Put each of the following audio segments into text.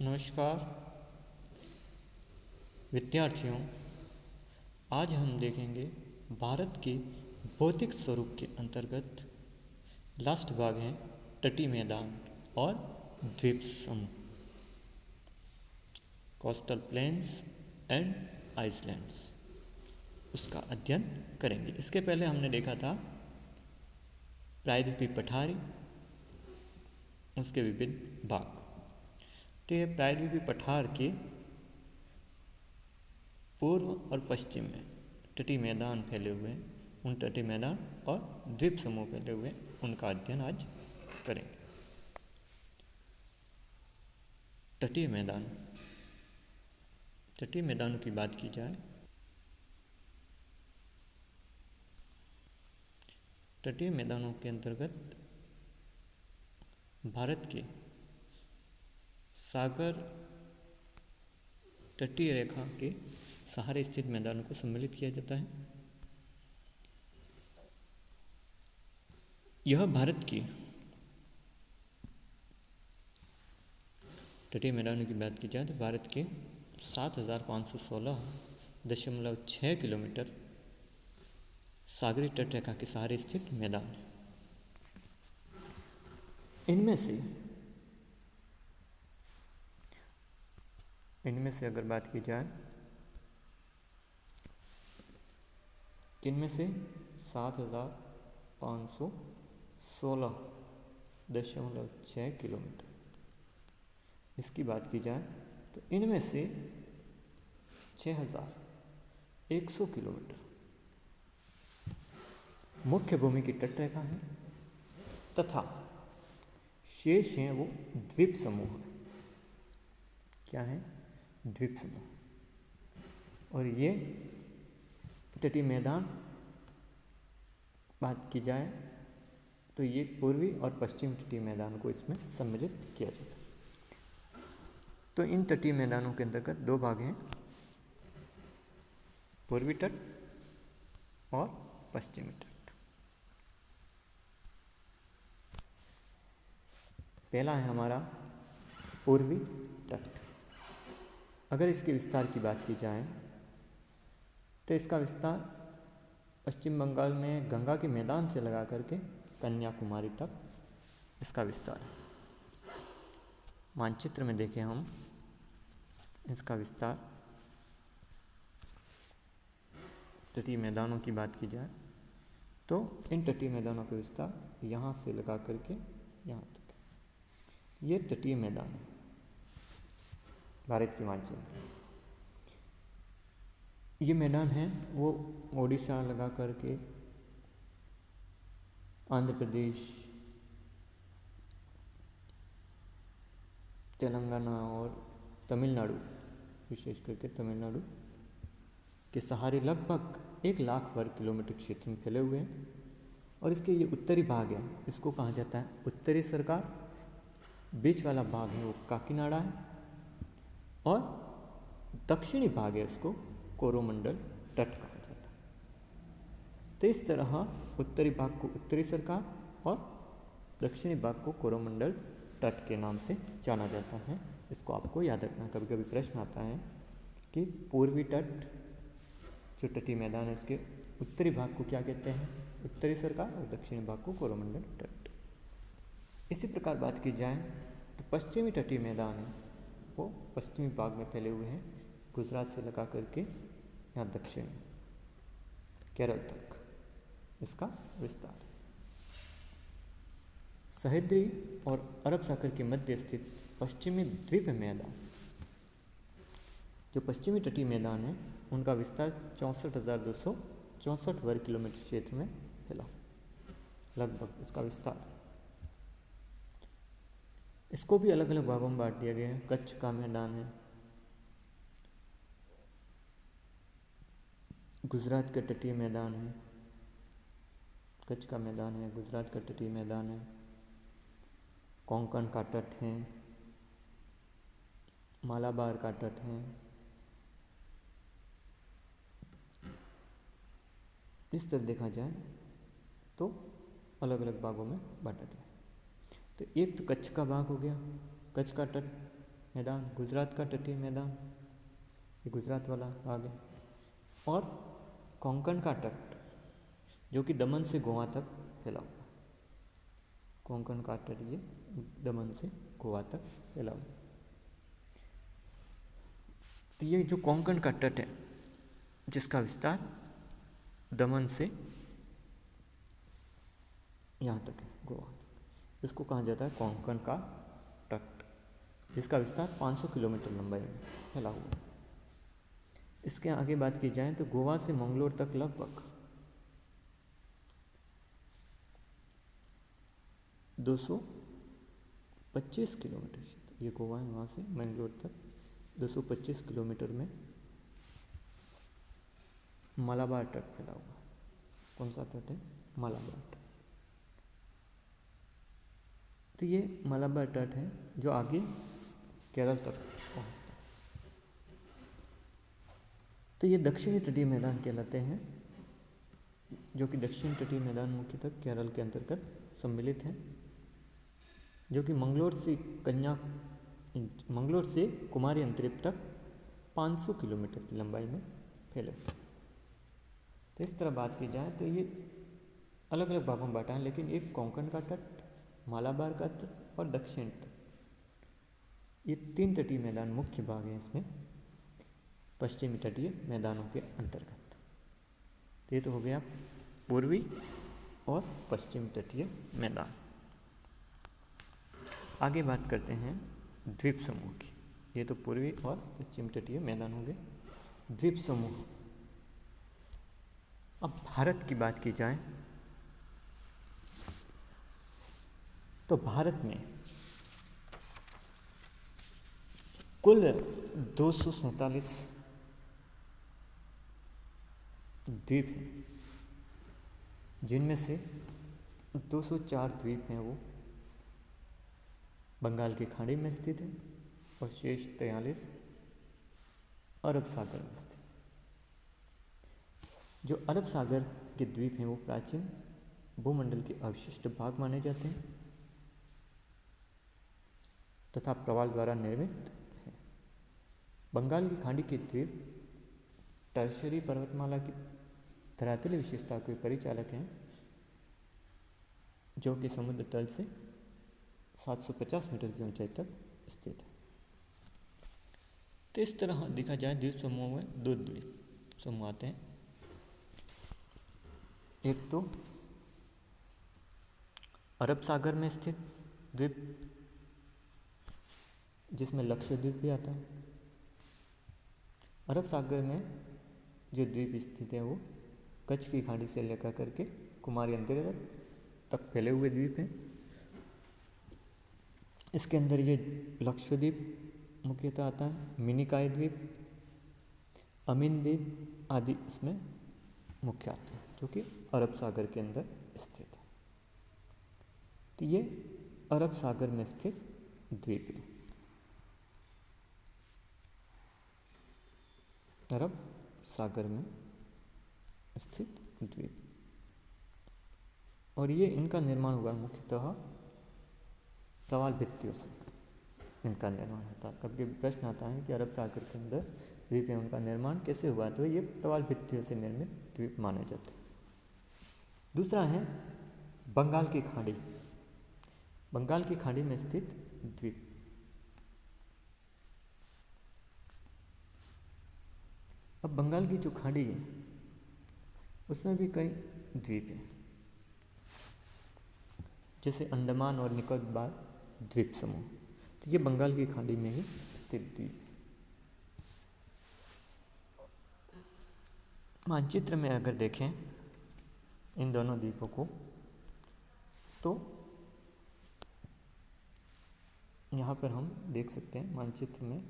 नमस्कार विद्यार्थियों, आज हम देखेंगे भारत के भौतिक स्वरूप के अंतर्गत लास्ट भाग है तटीय मैदान और द्वीप समूह, कोस्टल प्लेन्स एंड आइसलैंड्स, उसका अध्ययन करेंगे। इसके पहले हमने देखा था प्रायद्वीपीय पठारी, उसके विभिन्न भाग। तो ये प्रायद्वीपीय पठार के पूर्व और पश्चिम में तटीय मैदान फैले हुए हैं, उन तटीय मैदान और द्वीप समूह फैले हुए हैं, उनका अध्ययन आज करेंगे। तटीय मैदान, तटीय मैदानों की बात की जाए, तटीय मैदानों के अंतर्गत भारत के सागर तटीय रेखा के सहारे स्थित मैदानों को सम्मिलित किया जाता है। यह भारत की तटीय मैदानों की बात की जाए तो भारत के 7,516.6 किलोमीटर सागरीय तटरेखा के सहारे स्थित मैदान है। इनमें से अगर बात की जाए, इनमें से 7,516.6 किलोमीटर इसकी बात की जाए तो इनमें से 6,100 किलोमीटर मुख्य भूमि की तटरेखा है तथा शेष हैं वो द्वीप समूह है। क्या है? द्वीप समूह। और ये तटीय मैदान बात की जाए तो ये पूर्वी और पश्चिमी तटीय मैदान को इसमें सम्मिलित किया जाता है। तो इन तटीय मैदानों के अंतर्गत दो भाग हैं, पूर्वी तट और पश्चिमी तट। पहला है हमारा पूर्वी तट। अगर इसके विस्तार की बात की जाए तो इसका विस्तार पश्चिम बंगाल में गंगा के मैदान से लगा करके कन्याकुमारी तक इसका विस्तार है। मानचित्र में देखें हम इसका विस्तार, तटीय मैदानों की बात की जाए तो इन तटीय मैदानों का विस्तार यहाँ से लगा करके यहाँ तक। ये तटीय मैदान है भारत के मानचित्र। ये मैदान है वो ओडिशा लगा करके आंध्र प्रदेश, तेलंगाना और तमिलनाडु, विशेष करके तमिलनाडु के सहारे लगभग 1 लाख वर्ग किलोमीटर क्षेत्र में फैले हुए हैं। और इसके ये उत्तरी भाग है, इसको कहा जाता है उत्तरी सरकार। बीच वाला भाग है वो काकीनाडा है और दक्षिणी भाग है उसको कोरोमंडल तट कहा जाता है। तो इस तरह उत्तरी भाग को उत्तरी सरकार और दक्षिणी भाग को कोरोमंडल तट के नाम से जाना जाता है। इसको आपको याद रखना। कभी कभी प्रश्न आता है कि पूर्वी तट जो तटीय मैदान है इसके उत्तरी भाग को क्या कहते हैं? उत्तरी सरकार, और दक्षिणी भाग को कोरोमंडल तट। इसी प्रकार बात की जाए तो पश्चिमी तटीय मैदान है वो पश्चिमी भाग में फैले हुए हैं, गुजरात से लगा करके यहाँ दक्षिण केरल तक इसका विस्तार। सह्याद्री और अरब सागर के मध्य स्थित पश्चिमी द्वीप मैदान, जो पश्चिमी तटीय मैदान है उनका विस्तार 64,264 वर्ग किलोमीटर क्षेत्र में फैला लगभग इसका विस्तार। इसको भी अलग अलग भागों में बांट दिया गया है। कच्छ का मैदान है, गुजरात का तटीय मैदान है, कच्छ का मैदान है, गुजरात का तटीय मैदान है, कोंकण का तट है, मालाबार का तट है। इस तरह देखा जाए तो अलग अलग भागों में बांटा गया। तो एक तो कच्छ का भाग हो गया, कच्छ का तट मैदान, गुजरात का तटीय मैदान, ये गुजरात वाला भाग है। और कोंकण का तट जो कि दमन से गोवा तक फैला हुआ, कोंकण का तट ये दमन से गोवा तक फैला हुआ। तो ये जो कोंकण का तट है जिसका विस्तार दमन से यहाँ तक है, गोवा, इसको कहा जाता है कोंकण का तट, जिसका विस्तार 500 किलोमीटर लंबाई में फैला हुआ है। इसके आगे बात की जाए तो गोवा से मंगलोर तक लगभग 225 किलोमीटर, ये गोवा है, वहाँ से मंगलोर तक 225 किलोमीटर में मलाबार तट फैला हुआ। कौन सा तट है? मलाबार तट। तो ये मलाबार तट है जो आगे केरल तक पहुँचता है। तो ये दक्षिणी तटीय मैदान कहलाते हैं, जो कि दक्षिण तटीय मैदान मुख्यतः केरल के अंतर्गत सम्मिलित हैं, जो कि मंगलोर से कुमारी अंतरिप तक 500 किलोमीटर की लंबाई में फैले। तो इस तरह बात की जाए तो ये अलग अलग भागों में बांटा है, लेकिन एक कोंकण का तट, मालाबार का तट और दक्षिण तट, ये 3 तटीय मैदान मुख्य भाग हैं इसमें पश्चिमी तटीय मैदानों के अंतर्गत। तो ये तो हो गया पूर्वी और पश्चिमी तटीय मैदान। आगे बात करते हैं द्वीप समूह की। ये तो पूर्वी और पश्चिमी तटीय मैदान हो गए। द्वीप समूह, अब भारत की बात की जाए तो भारत में कुल 247 द्वीप हैं, जिनमें से 204 द्वीप हैं वो बंगाल की खाड़ी में स्थित है और शेष 43 अरब सागर में स्थित। जो अरब सागर के द्वीप हैं वो प्राचीन भूमंडल के अवशिष्ट भाग माने जाते हैं तथा प्रवाल द्वारा निर्मित है। बंगाल की खाड़ी के द्वीप टर्शरी पर्वतमाला की धरातलीय विशेषता के परिचालक हैं, जो कि समुद्र तल से 750 मीटर की ऊंचाई तक स्थित है। तो इस तरह देखा जाए द्वीप समूह में 2 द्वीप समूह आते हैं। एक तो अरब सागर में स्थित द्वीप जिसमें लक्षद्वीप भी आता है। अरब सागर में जो द्वीप स्थित है वो कच्छ की खाड़ी से लेकर करके कुमारी अंतरिप तक फैले हुए द्वीप हैं। इसके अंदर ये लक्षद्वीप मुख्यतः आता है, मिनिकॉय द्वीप, अमीन द्वीप आदि इसमें मुख्य आते हैं, जो कि अरब सागर के अंदर स्थित है। तो ये अरब सागर में स्थित द्वीप है, अरब सागर में स्थित द्वीप। और ये इनका निर्माण हुआ मुख्यतः प्रवाल भित्तियों से इनका निर्माण होता है। कभी प्रश्न आता है कि अरब सागर के अंदर द्वीप है, उनका निर्माण कैसे हुआ, तो ये प्रवाल भित्तियों से निर्मित द्वीप माने जाते हैं। दूसरा है बंगाल की खाड़ी, बंगाल की खाड़ी में स्थित द्वीप। अब बंगाल की जो खाड़ी है उसमें भी कई द्वीप हैं, जैसे अंडमान और निकोबार द्वीप समूह। तो ये बंगाल की खाड़ी में ही स्थित द्वीप। मानचित्र में अगर देखें इन दोनों द्वीपों को तो यहाँ पर हम देख सकते हैं मानचित्र में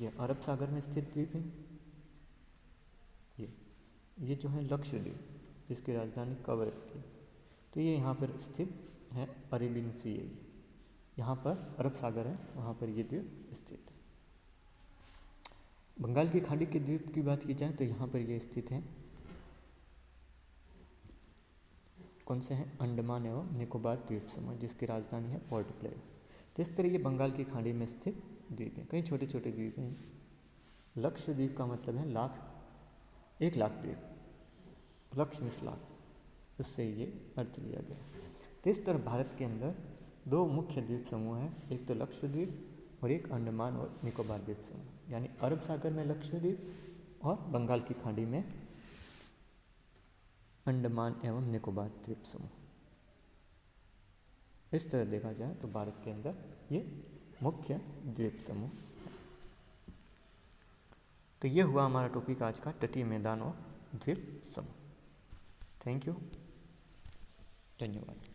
ये अरब सागर में स्थित द्वीप है। ये जो है लक्षद्वीप जिसकी राजधानी कवरत्ती थी, तो ये यहाँ पर स्थित है अरेबियन सी है। यहाँ पर अरब सागर है, वहाँ पर ये द्वीप स्थित है। बंगाल की खाड़ी के द्वीप की बात की जाए तो यहाँ पर ये स्थित है कौन से हैं? अंडमान एवं निकोबार द्वीप समूह, जिसकी राजधानी है पोर्ट ब्लेयर। तो इस तरह ये बंगाल की खाड़ी में स्थित द्वीप है, कई छोटे छोटे द्वीप हैं। लक्षद्वीप का मतलब है लाख, 1,00,000 द्वीप, लक्ष्य मीन्स लाख, उससे ये अर्थ लिया गया। तो इस तरह भारत के अंदर 2 मुख्य द्वीप समूह हैं, एक तो लक्षद्वीप और एक अंडमान और निकोबार द्वीप समूह, यानी अरब सागर में लक्षद्वीप और बंगाल की खाड़ी में अंडमान एवं निकोबार द्वीप समूह। इस तरह देखा जाए तो भारत के अंदर ये मुख्य द्वीप समूह है। तो ये हुआ हमारा टॉपिक आज का, तटीय मैदान और द्वीप समूह। थैंक यू, धन्यवाद।